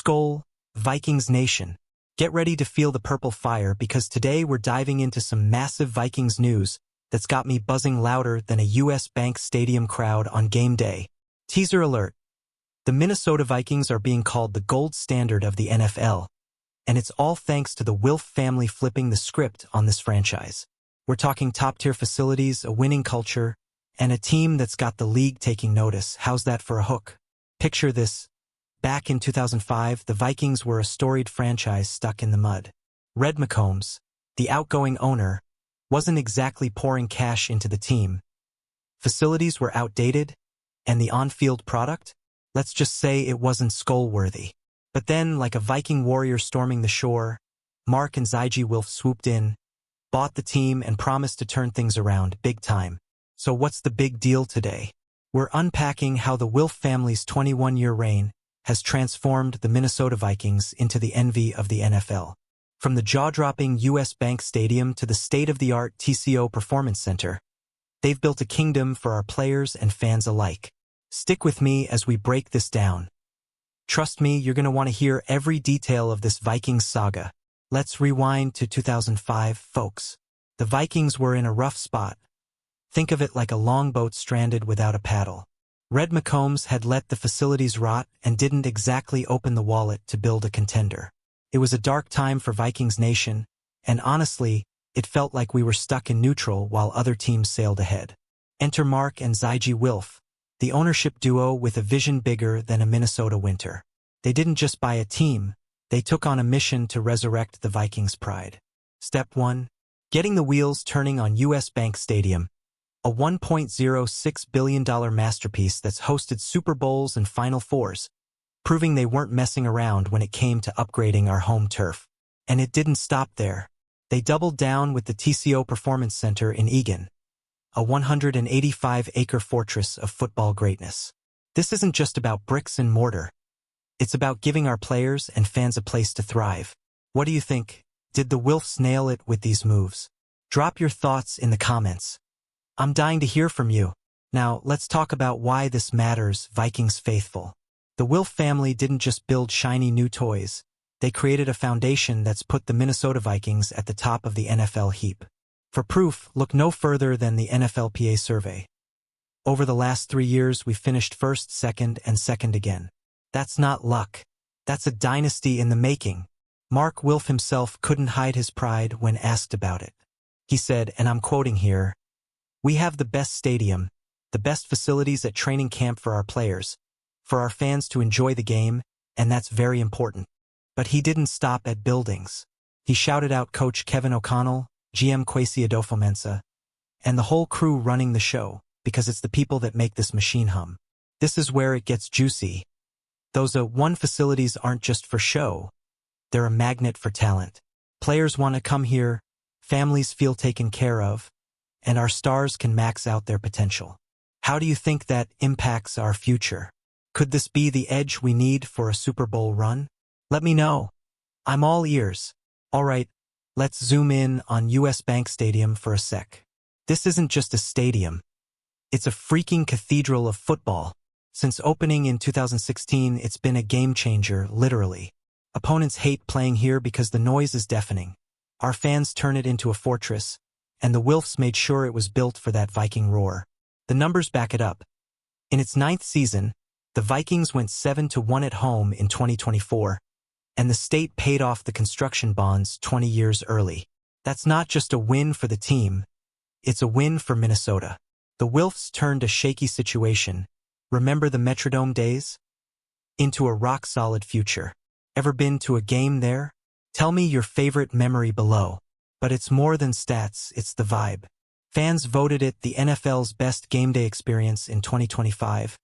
Skol, Vikings Nation. Get ready to feel the purple fire because today we're diving into some massive Vikings news that's got me buzzing louder than a US Bank Stadium crowd on game day. Teaser alert. The Minnesota Vikings are being called the gold standard of the NFL, and it's all thanks to the Wilfs family flipping the script on this franchise. We're talking top-tier facilities, a winning culture, and a team that's got the league taking notice. How's that for a hook? Picture this. Back in 2005, the Vikings were a storied franchise stuck in the mud. Red McCombs, the outgoing owner, wasn't exactly pouring cash into the team. Facilities were outdated, and the on-field product? Let's just say it wasn't Skol-worthy. But then, like a Viking warrior storming the shore, Mark and Zygi Wilfs swooped in, bought the team, and promised to turn things around big time. So what's the big deal today? We're unpacking how the Wilfs family's 21-year reign has transformed the Minnesota Vikings into the envy of the NFL. From the jaw-dropping US Bank Stadium to the state-of-the-art TCO Performance Center, they've built a kingdom for our players and fans alike. Stick with me as we break this down. Trust me, you're going to want to hear every detail of this Vikings saga. Let's rewind to 2005, folks. The Vikings were in a rough spot. Think of it like a longboat stranded without a paddle. Red McCombs had let the facilities rot and didn't exactly open the wallet to build a contender. It was a dark time for Vikings Nation, and honestly, it felt like we were stuck in neutral while other teams sailed ahead. Enter Mark and Zygi Wilfs, the ownership duo with a vision bigger than a Minnesota winter. They didn't just buy a team, they took on a mission to resurrect the Vikings' pride. Step 1. Getting the wheels turning on US Bank Stadium, a $1.06 billion masterpiece that's hosted Super Bowls and Final Fours, proving they weren't messing around when it came to upgrading our home turf. And it didn't stop there. They doubled down with the TCO Performance Center in Eagan, a 185-acre fortress of football greatness. This isn't just about bricks and mortar. It's about giving our players and fans a place to thrive. What do you think? Did the Wilfs nail it with these moves? Drop your thoughts in the comments. I'm dying to hear from you. Now, let's talk about why this matters, Vikings faithful. The Wilfs family didn't just build shiny new toys. They created a foundation that's put the Minnesota Vikings at the top of the NFL heap. For proof, look no further than the NFLPA survey. Over the last 3 years, we've finished first, second, and second again. That's not luck. That's a dynasty in the making. Mark Wilfs himself couldn't hide his pride when asked about it. He said, and I'm quoting here, "We have the best stadium, the best facilities at training camp for our players, for our fans to enjoy the game, and that's very important." But he didn't stop at buildings. He shouted out Coach Kevin O'Connell, GM Kwesi Adofo-Mensah, and the whole crew running the show, because it's the people that make this machine hum. This is where it gets juicy. Those one facilities aren't just for show. They're a magnet for talent. Players want to come here, families feel taken care of, and our stars can max out their potential. How do you think that impacts our future? Could this be the edge we need for a Super Bowl run? Let me know. I'm all ears. All right, let's zoom in on US Bank Stadium for a sec. This isn't just a stadium. It's a freaking cathedral of football. Since opening in 2016, it's been a game changer, literally. Opponents hate playing here because the noise is deafening. Our fans turn it into a fortress, and the Wilfs made sure it was built for that Viking roar. The numbers back it up. In its 9th season, the Vikings went 7-1 at home in 2024, and the state paid off the construction bonds 20 years early. That's not just a win for the team, it's a win for Minnesota. The Wilfs turned a shaky situation, remember the Metrodome days? Into a rock-solid future. Ever been to a game there? Tell me your favorite memory below. But it's more than stats, it's the vibe. Fans voted it the NFL's best game day experience in 2025,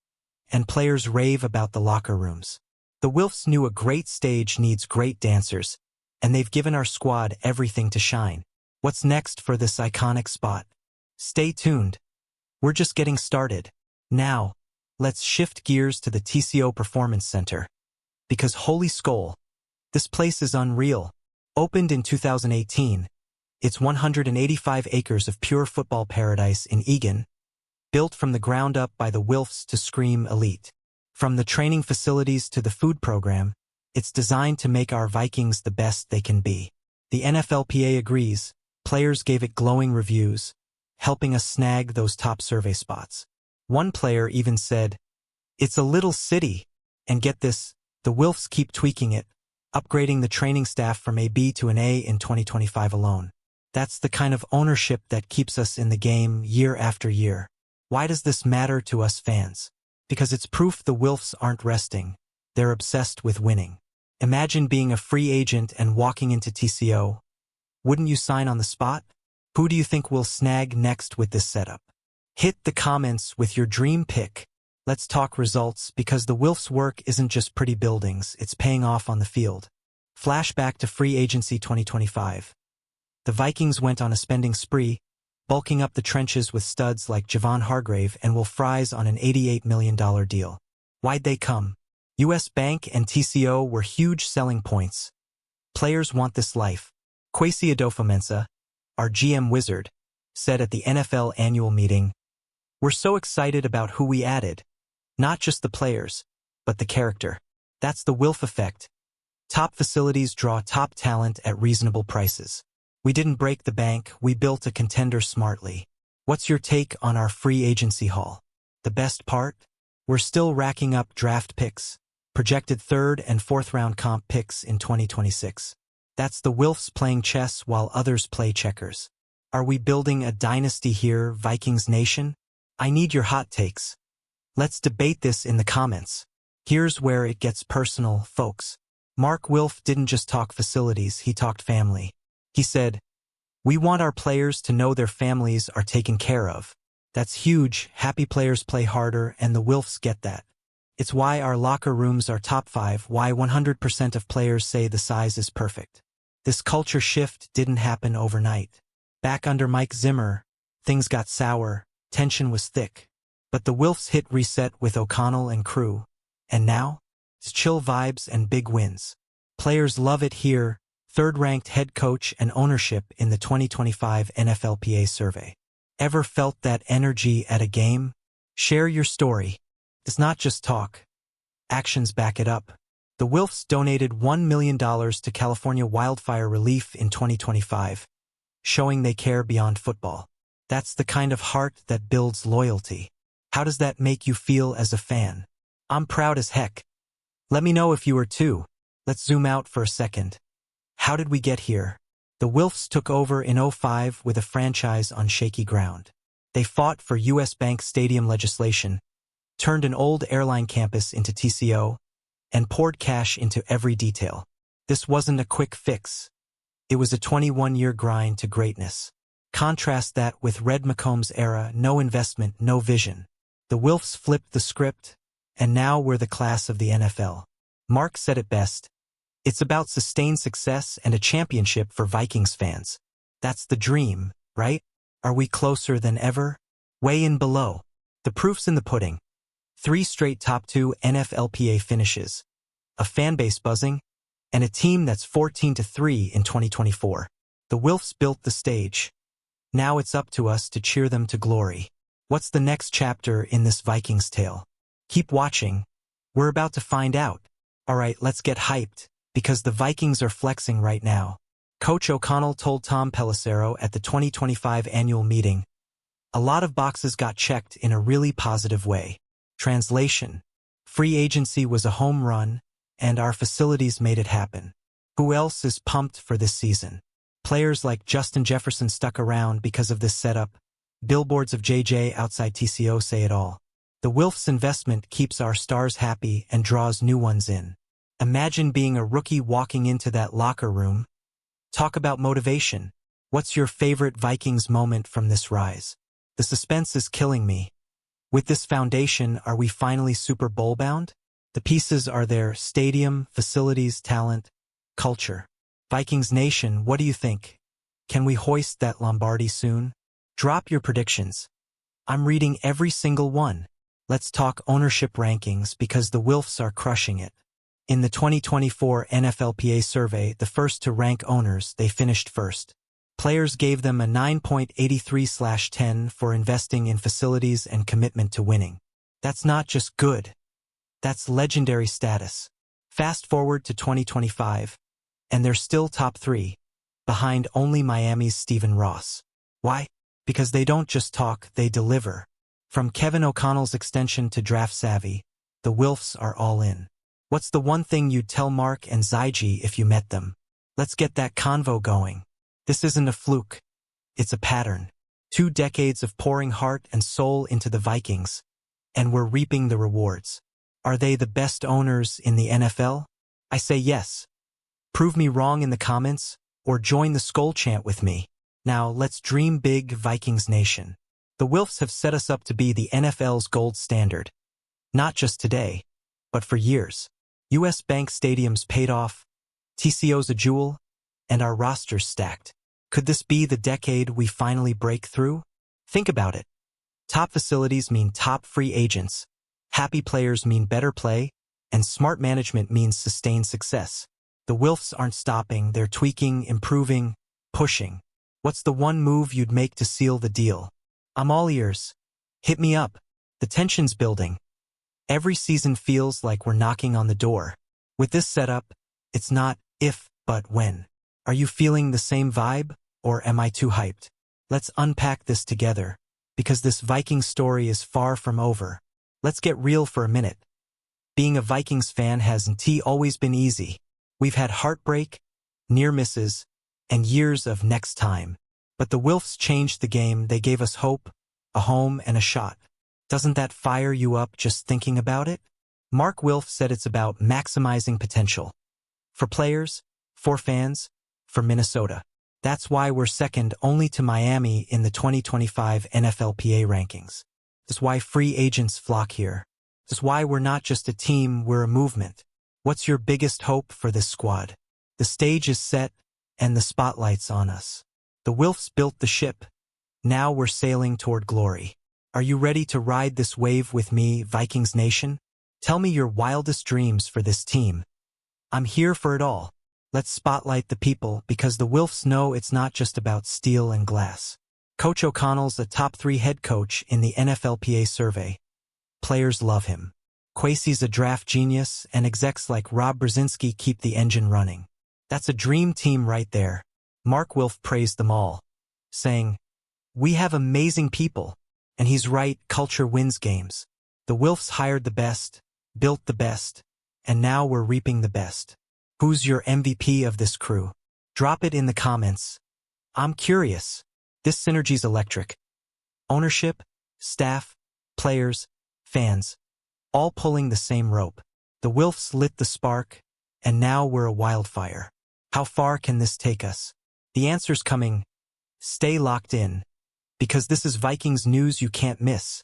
and players rave about the locker rooms. The Wilfs knew a great stage needs great dancers, and they've given our squad everything to shine. What's next for this iconic spot? Stay tuned. We're just getting started. Now, let's shift gears to the TCO Performance Center. Because holy Skol, this place is unreal. Opened in 2018, it's 185 acres of pure football paradise in Eagan, built from the ground up by the Wilfs to scream elite. From the training facilities to the food program, It's designed to make our Vikings the best they can be. The NFLPA agrees. Players gave it glowing reviews, helping us snag those top survey spots. One player even said, "It's a little city." And get this, the Wilfs keep tweaking it, upgrading the training staff from a B to an A in 2025 alone. That's the kind of ownership that keeps us in the game year after year. Why does this matter to us fans? Because it's proof the Wilfs aren't resting. They're obsessed with winning. Imagine being a free agent and walking into TCO. Wouldn't you sign on the spot? Who do you think will snag next with this setup? Hit the comments with your dream pick. Let's talk results, because the Wilfs' work isn't just pretty buildings, it's paying off on the field. Flashback to free agency 2025. The Vikings went on a spending spree, bulking up the trenches with studs like Javon Hargrave and Will Fries on an $88 million deal. Why'd they come? US Bank and TCO were huge selling points. Players want this life. Kwesi Adofo-Mensah, our GM wizard, said at the NFL annual meeting, "We're so excited about who we added. Not just the players, but the character. That's the Wilf effect. Top facilities draw top talent at reasonable prices. We didn't break the bank, we built a contender smartly." What's your take on our free agency haul? The best part? We're still racking up draft picks, projected third and fourth round comp picks in 2026. That's the Wilfs playing chess while others play checkers. Are we building a dynasty here, Vikings Nation? I need your hot takes. Let's debate this in the comments. Here's where it gets personal, folks. Mark Wilf didn't just talk facilities, he talked family. He said, "We want our players to know their families are taken care of." That's huge. Happy players play harder, and the Wilfs get that. It's why our locker rooms are top 5, why 100% of players say the size is perfect. This culture shift didn't happen overnight. Back under Mike Zimmer, things got sour, tension was thick. But the Wilfs hit reset with O'Connell and crew. And now? It's chill vibes and big wins. Players love it here. Third-ranked head coach and ownership in the 2025 NFLPA survey. Ever felt that energy at a game? Share your story. It's not just talk. Actions back it up. The Wilfs donated $1 million to California wildfire relief in 2025, showing they care beyond football. That's the kind of heart that builds loyalty. How does that make you feel as a fan? I'm proud as heck. Let me know if you are too. Let's zoom out for a second. How did we get here? The Wilfs took over in 2005 with a franchise on shaky ground. They fought for US Bank Stadium legislation, turned an old airline campus into TCO, and poured cash into every detail. This wasn't a quick fix. It was a 21-year grind to greatness. Contrast that with Red McComb's era, no investment, no vision. The Wilfs flipped the script, and now we're the class of the NFL. Mark said it best. It's about sustained success and a championship for Vikings fans. That's the dream, right? Are we closer than ever? Weigh in below. The proof's in the pudding. 3 straight top 2 NFLPA finishes, a fanbase buzzing, and a team that's 14-3 in 2024. The Wilfs built the stage. Now it's up to us to cheer them to glory. What's the next chapter in this Vikings tale? Keep watching. We're about to find out. Alright, let's get hyped, because the Vikings are flexing right now. Coach O'Connell told Tom Pelissero at the 2025 annual meeting, "A lot of boxes got checked in a really positive way." Translation: free agency was a home run, and our facilities made it happen. Who else is pumped for this season? Players like Justin Jefferson stuck around because of this setup. Billboards of JJ outside TCO say it all. The Wilfs investment keeps our stars happy and draws new ones in. Imagine being a rookie walking into that locker room. Talk about motivation. What's your favorite Vikings moment from this rise? The suspense is killing me. With this foundation, are we finally Super Bowl bound? The pieces are there: stadium, facilities, talent, culture. Vikings Nation, what do you think? Can we hoist that Lombardi soon? Drop your predictions. I'm reading every single one. Let's talk ownership rankings, because the Wilfs are crushing it. In the 2024 NFLPA survey, the first to rank owners, they finished first. Players gave them a 9.83/10 for investing in facilities and commitment to winning. That's not just good. That's legendary status. Fast forward to 2025, and they're still top 3, behind only Miami's Stephen Ross. Why? Because they don't just talk, they deliver. From Kevin O'Connell's extension to draft savvy, the Wilfs are all in. What's the one thing you'd tell Mark and Zygi if you met them? Let's get that convo going. This isn't a fluke. It's a pattern. 2 decades of pouring heart and soul into the Vikings, and we're reaping the rewards. Are they the best owners in the NFL? I say yes. Prove me wrong in the comments, or join the Skol chant with me. Now, let's dream big, Vikings Nation. The Wilfs have set us up to be the NFL's gold standard. Not just today, but for years. US Bank Stadium's paid off, TCO's a jewel, and our roster's stacked. Could this be the decade we finally break through? Think about it. Top facilities mean top free agents, happy players mean better play, and smart management means sustained success. The Wilfs aren't stopping, they're tweaking, improving, pushing. What's the one move you'd make to seal the deal? I'm all ears. Hit me up. The tension's building. Every season feels like we're knocking on the door. With this setup, it's not if, but when. Are you feeling the same vibe, or am I too hyped? Let's unpack this together, because this Viking story is far from over. Let's get real for a minute. Being a Vikings fan hasn't always been easy. We've had heartbreak, near misses, and years of next time. But the Wilfs changed the game. They gave us hope, a home, and a shot. Doesn't that fire you up just thinking about it? Mark Wilf said it's about maximizing potential. For players, for fans, for Minnesota. That's why we're second only to Miami in the 2025 NFLPA rankings. That's why free agents flock here. That's why we're not just a team, we're a movement. What's your biggest hope for this squad? The stage is set, and the spotlight's on us. The Wilfs built the ship. Now we're sailing toward glory. Are you ready to ride this wave with me, Vikings Nation? Tell me your wildest dreams for this team. I'm here for it all. Let's spotlight the people, because the Wilfs know it's not just about steel and glass. Coach O'Connell's a top 3 head coach in the NFLPA survey. Players love him. Kwesi's a draft genius, and execs like Rob Brzezinski keep the engine running. That's a dream team right there. Mark Wilf praised them all, saying, "We have amazing people." And he's right, culture wins games. The Wilfs hired the best, built the best, and now we're reaping the best. Who's your MVP of this crew? Drop it in the comments. I'm curious. This synergy's electric. Ownership, staff, players, fans, all pulling the same rope. The Wilfs lit the spark, and now we're a wildfire. How far can this take us? The answer's coming. Stay locked in, because this is Vikings news you can't miss.